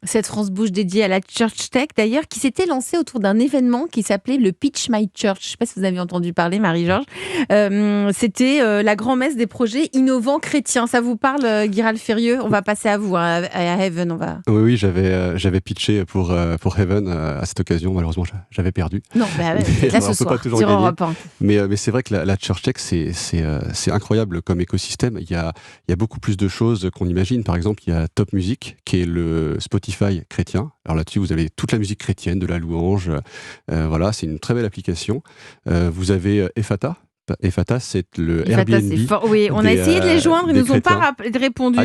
Cette France Bouge dédiée à la Church Tech, d'ailleurs, qui s'était lancée autour d'un événement qui s'appelait le Pitch My Church. Je ne sais pas si vous avez entendu parler, Marie-Georges. C'était la grand-messe des projets innovants chrétiens. Ça vous parle, Guiral Férieux? On va passer à vous, à Heaven. Oui, j'avais pitché pour Heaven à cette occasion. Malheureusement, j'avais perdu. Non, là ce soir, sur Europe 1. Mais c'est vrai que la Church Tech, c'est incroyable comme écosystème. Il y a beaucoup plus de choses qu'on imagine. Par exemple, il y a Top Music, qui est le Spotify chrétien. Alors là-dessus, vous avez toute la musique chrétienne, de la louange. Voilà, c'est une très belle application. Vous avez Ephata. Ephata, c'est le Airbnb. Oui, on a essayé de les joindre, ils nous ont pas répondu,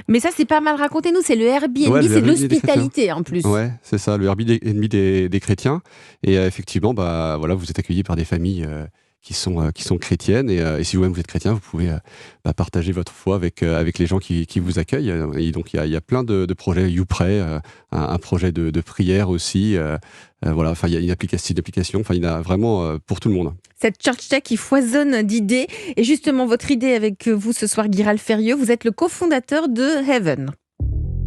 mais ça c'est pas mal raconté. Nous, c'est le Airbnb, c'est de l'hospitalité en plus. Ouais, c'est ça, le Airbnb des chrétiens. Et effectivement, voilà, vous êtes accueillis par des familles qui sont chrétiennes, et si vous-même vous êtes chrétien, vous pouvez partager votre foi avec les gens qui vous accueillent. Et donc il y a plein de projets. YouPray, un projet de prière aussi. Voilà, enfin il y a une application. Enfin il y en a vraiment pour tout le monde. Cette Church Tech qui foisonne d'idées. Et justement, votre idée avec vous ce soir, Guiral Férieux, vous êtes le cofondateur de Heaven.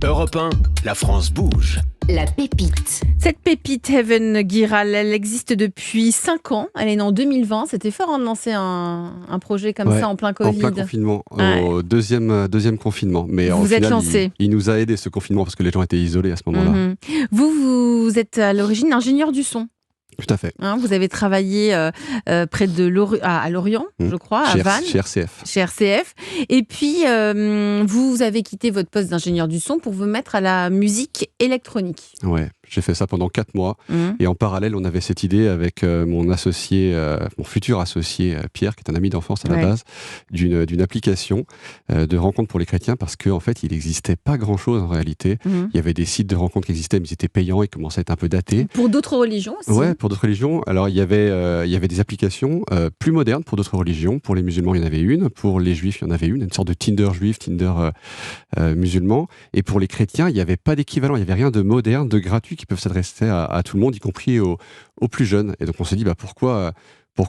Europe 1, la France bouge. La pépite. Cette pépite Heaven, Guiral, elle existe depuis 5 ans. Elle est née en 2020. C'était fort de lancer un projet comme ça en plein Covid. En plein confinement, au deuxième confinement. Mais vous êtes lancé. Il nous a aidé ce confinement parce que les gens étaient isolés à ce moment-là. Vous êtes à l'origine ingénieur du son. Tout à fait. Vous avez travaillé près de à Lorient, je crois, à Vannes. Chez RCF. Et puis, vous avez quitté votre poste d'ingénieur du son pour vous mettre à la musique électronique. Ouais, j'ai fait ça pendant 4 mois. Et en parallèle, on avait cette idée avec mon futur associé Pierre, qui est un ami d'enfance à la base, d'une application de rencontres pour les chrétiens, parce qu'en fait, il n'existait pas grand-chose en réalité. Il y avait des sites de rencontres qui existaient, mais ils étaient payants, ils commençaient à être un peu datés. Pour d'autres religions aussi. Ouais, pour d'autres religions. Alors, il y avait des applications plus modernes pour d'autres religions. Pour les musulmans, il y en avait une. Pour les juifs, il y en avait une sorte de Tinder juif, Tinder musulman. Et pour les chrétiens, il n'y avait pas d'équivalent. Il n'y avait rien de moderne, de gratuit qui peuvent s'adresser à tout le monde, y compris aux plus jeunes. Et donc, on s'est dit, pourquoi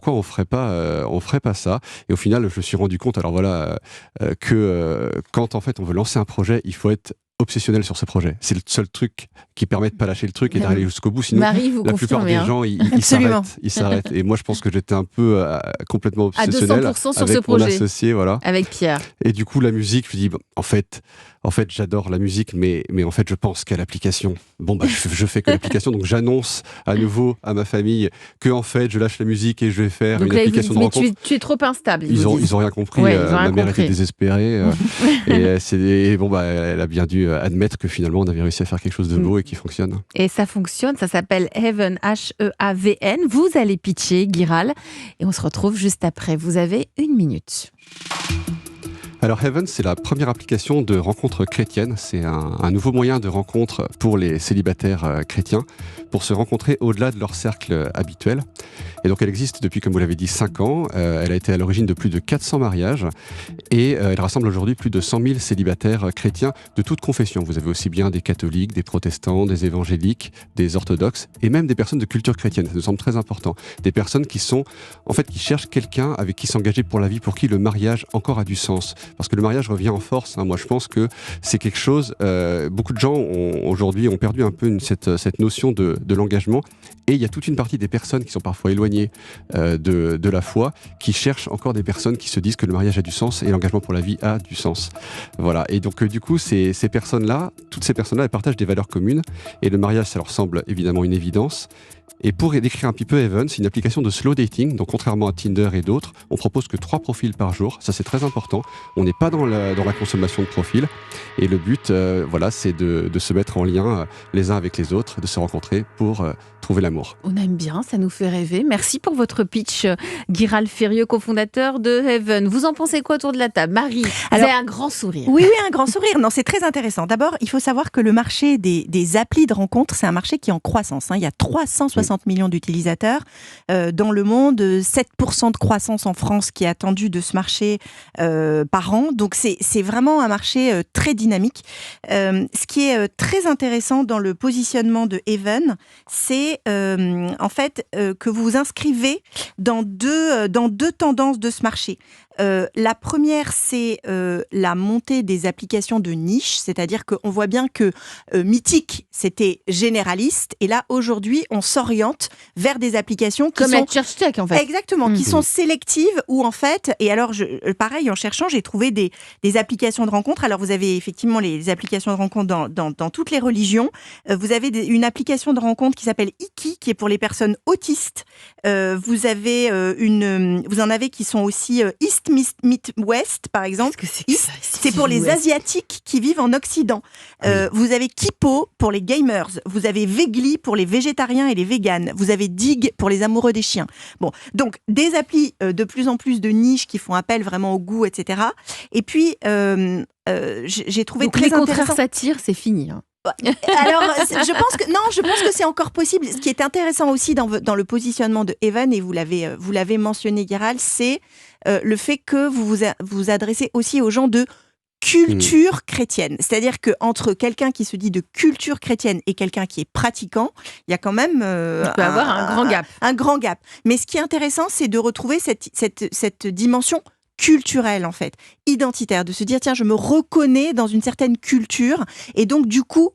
on ferait pas ça? Et au final, je me suis rendu compte, que quand en fait on veut lancer un projet, il faut être obsessionnel sur ce projet. C'est le seul truc qui permet de pas lâcher le truc et d'arriver jusqu'au bout. Sinon, la plupart des gens, ils s'arrêtent. Et moi, je pense que j'étais un peu complètement obsessionnel à 200% sur avec ce projet. mon associé, voilà. Avec Pierre. Et du coup, la musique, je me dis, en fait, j'adore la musique, mais en fait, je pense qu'à l'application. Je fais que l'application, donc j'annonce à nouveau à ma famille que en fait, je lâche la musique et je vais faire une application de rencontre. Tu es trop instable. Ils ont rien compris. Ma mère était désespérée. Elle a bien dû admettre que finalement, on avait réussi à faire quelque chose de beau et qui fonctionne. Et ça fonctionne, ça s'appelle Heaven, H-E-A-V-N. Vous allez pitcher, Guiral, et on se retrouve juste après. Vous avez 1 minute. Alors Heaven, c'est la première application de rencontre chrétienne. C'est un nouveau moyen de rencontre pour les célibataires chrétiens, pour se rencontrer au-delà de leur cercle habituel. Et donc elle existe depuis, comme vous l'avez dit, 5 ans. Elle a été à l'origine de plus de 400 mariages et elle rassemble aujourd'hui plus de 100 000 célibataires chrétiens de toute confession. Vous avez aussi bien des catholiques, des protestants, des évangéliques, des orthodoxes et même des personnes de culture chrétienne. Ça nous semble très important. Des personnes qui cherchent quelqu'un avec qui s'engager pour la vie, pour qui le mariage encore a du sens. Parce que le mariage revient en force. Moi, je pense que c'est quelque chose... beaucoup de gens aujourd'hui ont perdu un peu cette notion de l'engagement. Et il y a toute une partie des personnes qui sont parfois éloignées de la foi, qui cherchent encore des personnes qui se disent que le mariage a du sens et l'engagement pour la vie a du sens. Voilà. Et donc, du coup, toutes ces personnes-là, elles partagent des valeurs communes. Et le mariage, ça leur semble évidemment une évidence. Et pour décrire un petit peu Heaven, c'est une application de slow dating. Donc contrairement à Tinder et d'autres, on propose que 3 profils par jour. Ça, c'est très important. On n'est pas dans la consommation de profils. Et le but, c'est de se mettre en lien les uns avec les autres, de se rencontrer pour trouver l'amour. On aime bien, ça nous fait rêver. Merci pour votre pitch, Guiral Férieux, cofondateur de Heaven. Vous en pensez quoi autour de la table? Marie, vous avez un grand sourire. Oui, un grand sourire. Non, c'est très intéressant. D'abord, il faut savoir que le marché des applis de rencontres, c'est un marché qui est en croissance. Il y a 360 millions d'utilisateurs dans le monde, 7% de croissance en France qui est attendue de ce marché par an. Donc, c'est vraiment un marché très dynamique. Ce qui est très intéressant dans le positionnement de Heaven, c'est que vous vous inscrivez dans deux tendances de ce marché. La première, c'est la montée des applications de niche, c'est-à-dire qu'on voit bien que Mythique, c'était généraliste, et là, aujourd'hui, on s'oriente vers des applications qui Comme sont... la Church Tech, en fait. Exactement, qui sont sélectives, où en fait, et alors, pareil, en cherchant, j'ai trouvé des applications de rencontres. Alors, vous avez effectivement les applications de rencontres dans toutes les religions. Vous avez une application de rencontre qui s'appelle Iki, qui est pour les personnes autistes. Vous en avez qui sont aussi East Meet West, par exemple. Qu'est-ce que c'est que ça, C'est pour les Asiatiques qui vivent en Occident. Vous avez Kipo pour les gamers. Vous avez Vegli pour les végétariens et les véganes. Vous avez Dig pour les amoureux des chiens. Bon, donc des applis de plus en plus de niches qui font appel vraiment au goût, etc. Et puis, j'ai trouvé donc, très les intéressant... contraires satires, c'est fini. Hein. Alors, je pense que c'est encore possible. Ce qui est intéressant aussi dans le positionnement de Even, et vous l'avez mentionné, Giral, c'est le fait que vous vous adressez aussi aux gens de culture chrétienne. C'est-à-dire qu'entre quelqu'un qui se dit de culture chrétienne et quelqu'un qui est pratiquant, il y a quand même il peut avoir un grand gap. Un grand gap. Mais ce qui est intéressant, c'est de retrouver cette dimension culturelle, en fait, identitaire, de se dire, tiens, je me reconnais dans une certaine culture, et donc, du coup,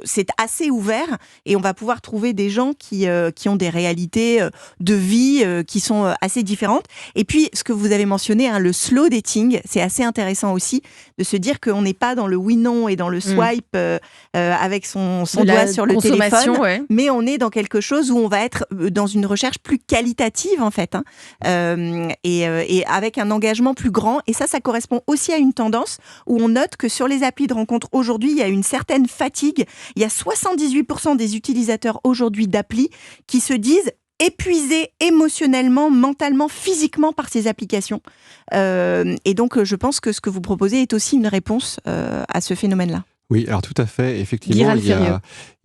c'est assez ouvert, et on va pouvoir trouver des gens qui ont des réalités de vie qui sont assez différentes. Et puis, ce que vous avez mentionné, hein, le slow dating, c'est assez intéressant aussi, de se dire qu'on n'est pas dans le oui-non et dans le swipe avec son doigt sur le téléphone, mais on est dans quelque chose où on va être dans une recherche plus qualitative, en fait, hein, et avec un engagement plus grand. Et ça correspond aussi à une tendance où on note que sur les applis de rencontre aujourd'hui, il y a une certaine fatigue. Il y a 78% des utilisateurs aujourd'hui d'applis qui se disent épuisés émotionnellement, mentalement, physiquement par ces applications. Et donc, je pense que ce que vous proposez est aussi une réponse à ce phénomène-là. Oui, alors tout à fait. Effectivement,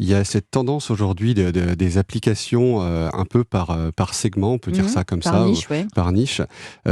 il y a cette tendance aujourd'hui des applications un peu par segment, on peut dire ça comme ça, niche, par niche.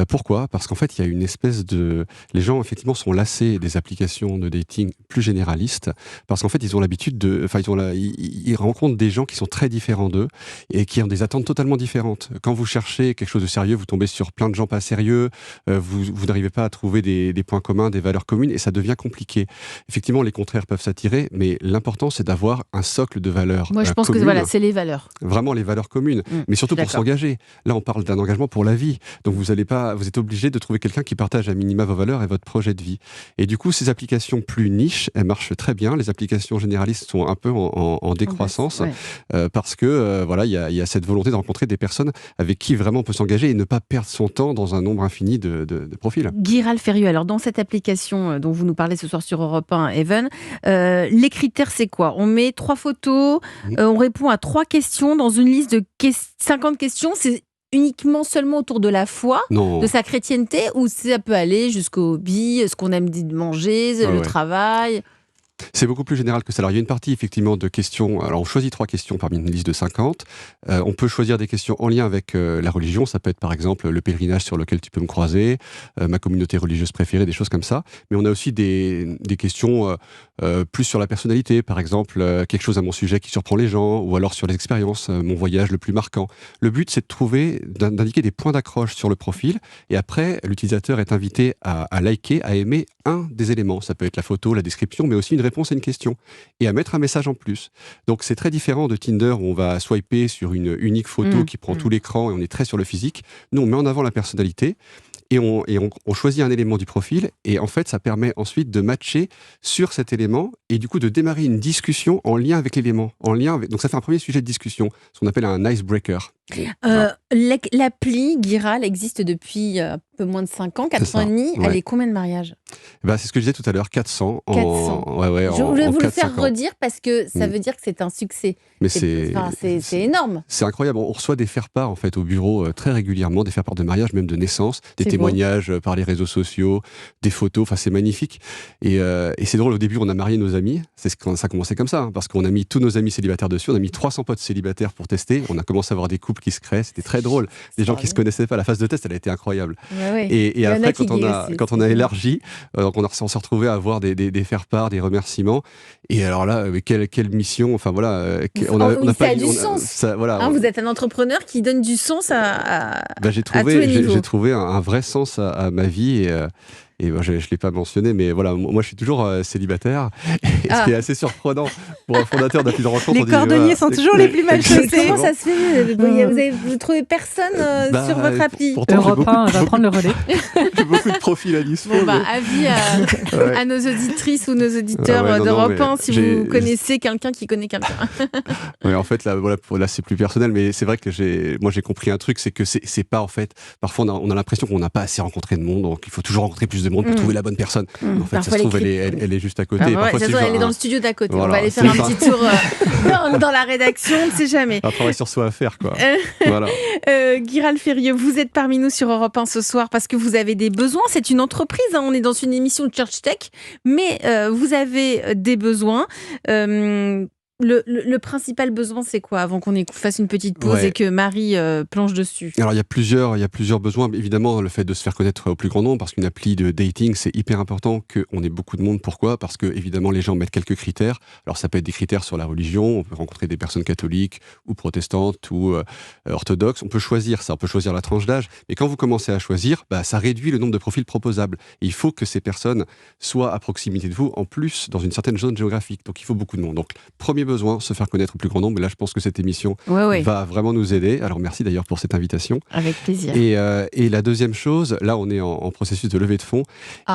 Pourquoi ? Parce qu'en fait, il y a une espèce de... Les gens, effectivement, sont lassés des applications de dating plus généralistes, parce qu'en fait, ils ont l'habitude de... Enfin, ils rencontrent des gens qui sont très différents d'eux et qui ont des attentes totalement différentes. Quand vous cherchez quelque chose de sérieux, vous tombez sur plein de gens pas sérieux, vous n'arrivez pas à trouver des points communs, des valeurs communes, et ça devient compliqué. Effectivement, les contraires peuvent s'attirer, mais l'important, c'est d'avoir un socle de valeurs. Moi, je pense communes. que voilà, c'est les valeurs. Vraiment les valeurs communes, mais surtout pour s'engager. Là, on parle d'un engagement pour la vie. Donc, vous êtes obligé de trouver quelqu'un qui partage à minima vos valeurs et votre projet de vie. Et du coup, ces applications plus niches, elles marchent très bien. Les applications généralistes sont un peu en décroissance parce que voilà, il y a cette volonté de rencontrer des personnes avec qui vraiment on peut s'engager et ne pas perdre son temps dans un nombre infini de profils. Giral Ferrieux, alors dans cette application dont vous nous parlez ce soir sur Europe 1, Even, les critères, c'est quoi ? On met 3 photos, on répond à 3 questions dans une liste de 50 questions. C'est uniquement seulement autour de la foi, de sa chrétienté, ou ça peut aller jusqu'au hobby, ce qu'on aime manger, le travail ? C'est beaucoup plus général que ça. Alors, il y a une partie, effectivement, de questions. Alors, on choisit 3 questions parmi une liste de 50. On peut choisir des questions en lien avec la religion. Ça peut être, par exemple, le pèlerinage sur lequel tu peux me croiser, ma communauté religieuse préférée, des choses comme ça. Mais on a aussi des questions plus sur la personnalité. Par exemple, quelque chose à mon sujet qui surprend les gens, ou alors sur les expériences, mon voyage le plus marquant. Le but, c'est d'indiquer des points d'accroche sur le profil. Et après, l'utilisateur est invité à liker, à aimer un des éléments. Ça peut être la photo, la description, mais aussi une réponse à une question, et à mettre un message en plus. Donc c'est très différent de Tinder où on va swiper sur une unique photo qui prend tout l'écran et on est très sur le physique. Nous, on met en avant la personnalité et on choisit un élément du profil, et en fait ça permet ensuite de matcher sur cet élément et du coup de démarrer une discussion en lien avec l'élément, donc ça fait un premier sujet de discussion, ce qu'on appelle un icebreaker. L'appli Giral existe depuis un peu moins de 5 ans, 4 ans et demi. Elle est combien de mariages ? C'est ce que je disais tout à l'heure, 400. 400. Je voulais vous le faire redire parce que ça veut dire que c'est un succès. Mais c'est énorme. C'est incroyable. On reçoit des faire-part en fait au bureau très régulièrement, des faire-part de mariage, même de naissance, des témoignages par les réseaux sociaux, des photos. Enfin, c'est magnifique. Et c'est drôle. Au début, on a marié nos amis. Ça a commencé comme ça, parce qu'on a mis tous nos amis célibataires dessus. On a mis 300 potes célibataires pour tester. On a commencé à avoir des couples couples qui se créent. C'était très drôle. Des gens qui se connaissaient pas. La phase de test, elle a été incroyable. Ouais. Et après, quand on a élargi, on s'est retrouvé à avoir des faire-part, des remerciements. Et alors là, quelle mission. Enfin voilà. Ça a du sens. Vous êtes un entrepreneur qui donne du sens à tous les niveaux. J'ai trouvé un vrai sens à ma vie. Et je ne l'ai pas mentionné, mais voilà, moi je suis toujours célibataire. Et ce qui est assez surprenant pour un fondateur d'appli de rencontre. Les cordonniers sont toujours les plus mal chaussés. Comment ça se fait? Vous avez trouvé personne sur votre appli? Europe 1 va prendre le relais. J'ai beaucoup de profils à dispo. Avis à nos auditrices ou nos auditeurs d'Europe 1 si vous connaissez quelqu'un qui connaît quelqu'un. Oui, en fait, là c'est plus personnel, mais c'est vrai que j'ai compris un truc, c'est que c'est pas en fait. Parfois, on a l'impression qu'on n'a pas assez rencontré de monde, donc il faut toujours rencontrer plus de monde pour trouver la bonne personne. En fait, ça se trouve, elle est juste à côté. Elle est dans le studio d'à côté. Voilà, on va aller faire un petit tour dans la rédaction, on ne sait jamais. Un travail sur soi à faire, quoi. Voilà. Guiral Férieux, vous êtes parmi nous sur Europe 1 ce soir parce que vous avez des besoins. C'est une entreprise, on est dans une émission de Church Tech, mais vous avez des besoins. Le principal besoin, c'est quoi, avant qu'on fasse une petite pause et que Marie plonge dessus? Alors, il y a plusieurs besoins. Évidemment, le fait de se faire connaître au plus grand nombre, parce qu'une appli de dating, c'est hyper important qu'on ait beaucoup de monde. Pourquoi? Parce que, évidemment, les gens mettent quelques critères. Alors, ça peut être des critères sur la religion. On peut rencontrer des personnes catholiques ou protestantes ou orthodoxes. On peut choisir ça. On peut choisir la tranche d'âge. Mais quand vous commencez à choisir, ça réduit le nombre de profils proposables. Et il faut que ces personnes soient à proximité de vous, en plus, dans une certaine zone géographique. Donc, il faut beaucoup de monde. Donc, premier besoin, se faire connaître au plus grand nombre. Mais là, je pense que cette émission va vraiment nous aider. Alors, merci d'ailleurs pour cette invitation. Avec plaisir. Et la deuxième chose, là, on est en processus de levée de fonds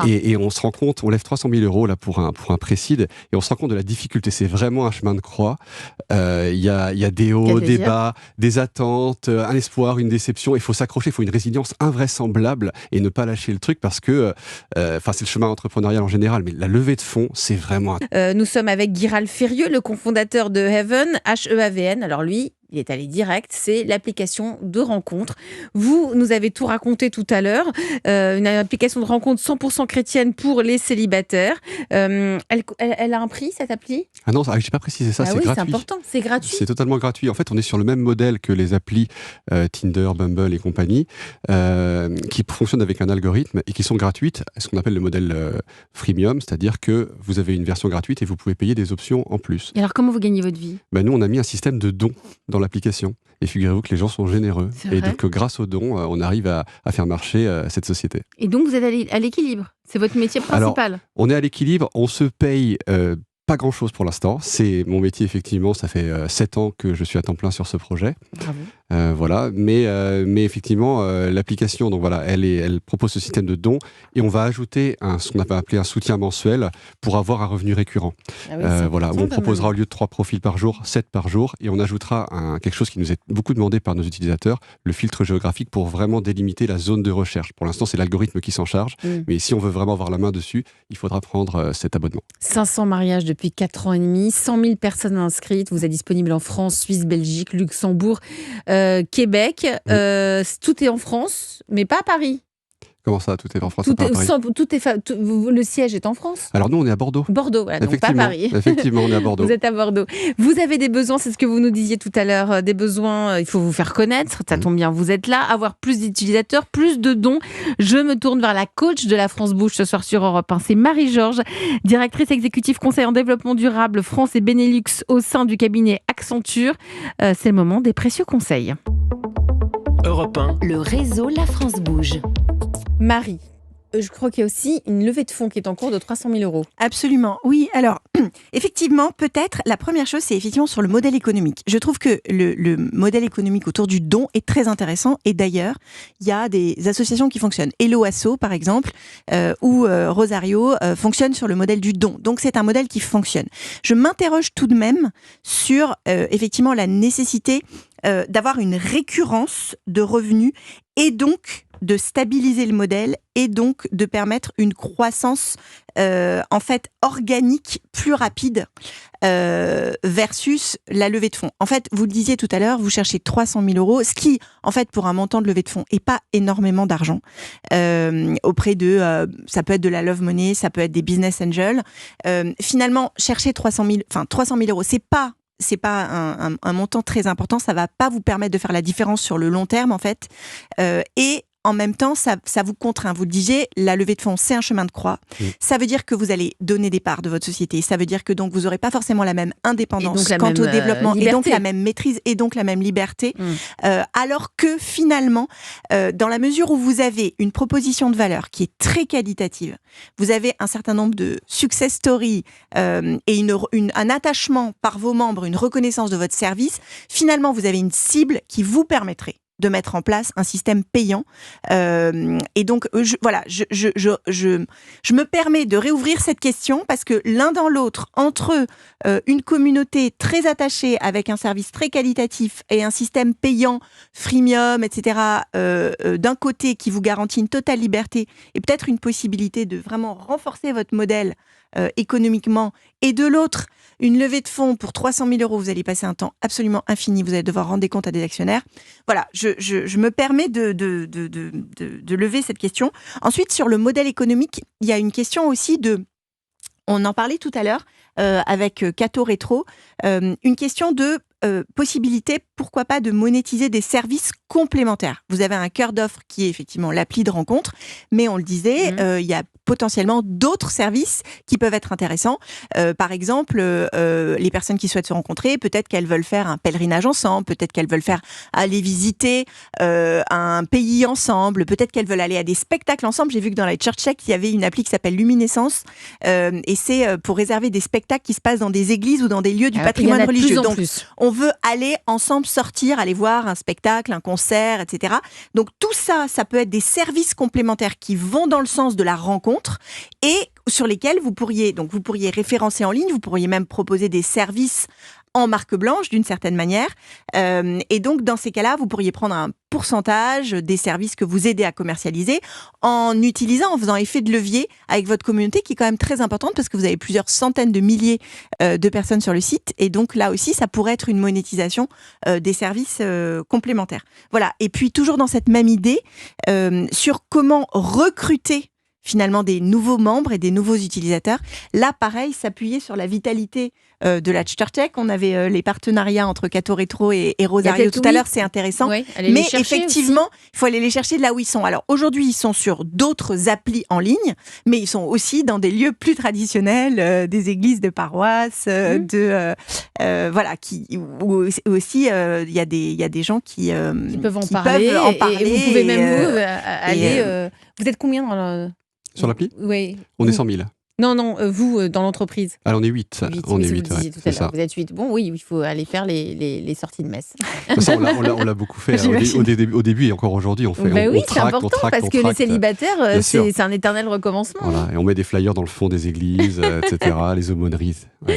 et on se rend compte, on lève 300 000 € là pour un pré-seed et on se rend compte de la difficulté. C'est vraiment un chemin de croix. Il y a des hauts, des bas, des attentes, un espoir, une déception. Il faut s'accrocher, il faut une résilience invraisemblable et ne pas lâcher le truc parce que, c'est le chemin entrepreneurial en général, mais la levée de fonds, c'est vraiment... Nous sommes avec Guiral Férieux, le cofondateur de Haven, H-E-A-V-N. Alors lui, il est allé direct, c'est l'application de rencontre. Vous nous avez tout raconté tout à l'heure, une application de rencontre 100% chrétienne pour les célibataires. Elle a un prix, cette appli? Ah non, j'ai pas précisé ça, c'est gratuit. C'est important, c'est gratuit. C'est totalement gratuit. En fait, on est sur le même modèle que les applis Tinder, Bumble et compagnie, qui fonctionnent avec un algorithme et qui sont gratuites, ce qu'on appelle le modèle freemium, c'est-à-dire que vous avez une version gratuite et vous pouvez payer des options en plus. Et alors, comment vous gagnez votre vie? Nous, on a mis un système de dons dans l'application. Et figurez-vous que les gens sont généreux. Et donc, grâce aux dons, on arrive à faire marcher cette société. Et donc, vous êtes à l'équilibre? C'est votre métier principal? Alors, on est à l'équilibre. On se paye pas grand-chose pour l'instant. C'est mon métier, effectivement. Ça fait 7 ans que je suis à temps plein sur ce projet. Bravo. Voilà. Mais effectivement, l'application, donc voilà, elle propose ce système de dons et on va ajouter ce qu'on a appelé un soutien mensuel pour avoir un revenu récurrent. Voilà, où on proposera au lieu de 3 profils par jour, 7 par jour, et on ajoutera quelque chose qui nous est beaucoup demandé par nos utilisateurs, le filtre géographique pour vraiment délimiter la zone de recherche. Pour l'instant, c'est l'algorithme qui s'en charge, mais si on veut vraiment avoir la main dessus, il faudra prendre cet abonnement. 500 mariages depuis 4 ans et demi, 100 000 personnes inscrites. Vous êtes disponible en France, Suisse, Belgique, Luxembourg, Québec. Tout est en France, mais pas à Paris. Comment ça, tout est en France? Le siège est en France. Alors nous, on est à Bordeaux. Bordeaux, voilà, donc pas Paris. Effectivement, on est à Bordeaux. Vous êtes à Bordeaux. Vous avez des besoins, c'est ce que vous nous disiez tout à l'heure, des besoins, il faut vous faire connaître, ça tombe bien, vous êtes là, avoir plus d'utilisateurs, plus de dons. Je me tourne vers la coach de la France Bouge ce soir sur Europe 1. C'est Marie-Georges, directrice exécutive conseil en développement durable France et Benelux au sein du cabinet Accenture. C'est le moment des précieux conseils. Europe 1. Le réseau La France Bouge. Marie, je crois qu'il y a aussi une levée de fonds qui est en cours de 300 000 €. Absolument, oui. Alors, effectivement, peut-être, la première chose, c'est effectivement sur le modèle économique. Je trouve que le modèle économique autour du don est très intéressant. Et d'ailleurs, il y a des associations qui fonctionnent. Hello Asso, par exemple, ou Rosario, fonctionnent sur le modèle du don. Donc, c'est un modèle qui fonctionne. Je m'interroge tout de même sur, effectivement, la nécessité d'avoir une récurrence de revenus et donc de stabiliser le modèle et donc de permettre une croissance en fait organique plus rapide versus la levée de fonds. En fait, vous le disiez tout à l'heure, vous cherchez 300 000 €, ce qui, en fait, pour un montant de levée de fonds, est pas énormément d'argent auprès de, ça peut être de la love money, ça peut être des business angels. Finalement, chercher 300 000 €, c'est pas c'est pas un montant très important, ça va pas vous permettre de faire la différence sur le long terme en fait. Et en même temps, ça vous contraint. Vous le disiez, la levée de fonds, c'est un chemin de croix. Ça veut dire que vous allez donner des parts de votre société. Ça veut dire que donc vous n'aurez pas forcément la même indépendance quant au développement et donc la même maîtrise et donc la même liberté. Alors que finalement, dans la mesure où vous avez une proposition de valeur qui est très qualitative, vous avez un certain nombre de success stories et un attachement par vos membres, une reconnaissance de votre service, finalement, vous avez une cible qui vous permettrait de mettre en place un système payant. Et donc, je me permets de réouvrir cette question parce que l'un dans l'autre, entre une communauté très attachée avec un service très qualitatif et un système payant, freemium, etc., d'un côté qui vous garantit une totale liberté et peut-être une possibilité de vraiment renforcer votre modèle économiquement, et de l'autre, une levée de fonds pour 300 000 €, vous allez passer un temps absolument infini, vous allez devoir rendre des comptes à des actionnaires. Voilà, je me permets de lever cette question. Ensuite, sur le modèle économique, il y a une question aussi on en parlait tout à l'heure avec Cato Rétro, une question de possibilité, pourquoi pas, de monétiser des services complémentaires. Vous avez un cœur d'offre qui est effectivement l'appli de rencontre, mais on le disait, il y a potentiellement d'autres services qui peuvent être intéressants. Par exemple, les personnes qui souhaitent se rencontrer, peut-être qu'elles veulent faire un pèlerinage ensemble, peut-être qu'elles veulent aller visiter un pays ensemble, peut-être qu'elles veulent aller à des spectacles ensemble. J'ai vu que dans la Church Tech, il y avait une appli qui s'appelle Luminescence, et c'est pour réserver des spectacles qui se passent dans des églises ou dans des lieux du patrimoine religieux. Donc, on veut aller ensemble sortir, aller voir un spectacle, un concert, etc. Donc tout ça, ça peut être des services complémentaires qui vont dans le sens de la rencontre et sur lesquels vous pourriez référencer en ligne, vous pourriez même proposer des services en marque blanche d'une certaine manière. Et donc, dans ces cas-là, vous pourriez prendre un pourcentage des services que vous aidez à commercialiser en faisant effet de levier avec votre communauté qui est quand même très importante parce que vous avez plusieurs centaines de milliers de personnes sur le site. Et donc, là aussi, ça pourrait être une monétisation des services complémentaires. Voilà. Et puis, toujours dans cette même idée, sur comment recruter finalement des nouveaux membres et des nouveaux utilisateurs. Là, pareil, s'appuyer sur la vitalité de la Church Tech. On avait les partenariats entre Cato Rétro et Rosario tout à l'heure, c'est intéressant. Oui, mais effectivement, il faut aller les chercher de là où ils sont. Alors aujourd'hui, ils sont sur d'autres applis en ligne, mais ils sont aussi dans des lieux plus traditionnels, des églises de paroisse, voilà, où aussi il y a des gens qui peuvent en parler. Et vous pouvez même aller. Vous êtes combien dans le... Sur l'appli ? Oui. On est 100 000. Non, vous, dans l'entreprise. Alors, on est 8. On est 8, tout à l'heure. Vous êtes 8. Bon, oui, il faut aller faire les sorties de messe. Ça, on l'a beaucoup fait. Au début et encore aujourd'hui, on fait. Oui, c'est important parce que les célibataires, c'est un éternel recommencement. Voilà, et on met des flyers dans le fond des églises, etc., les aumôneries. Ouais.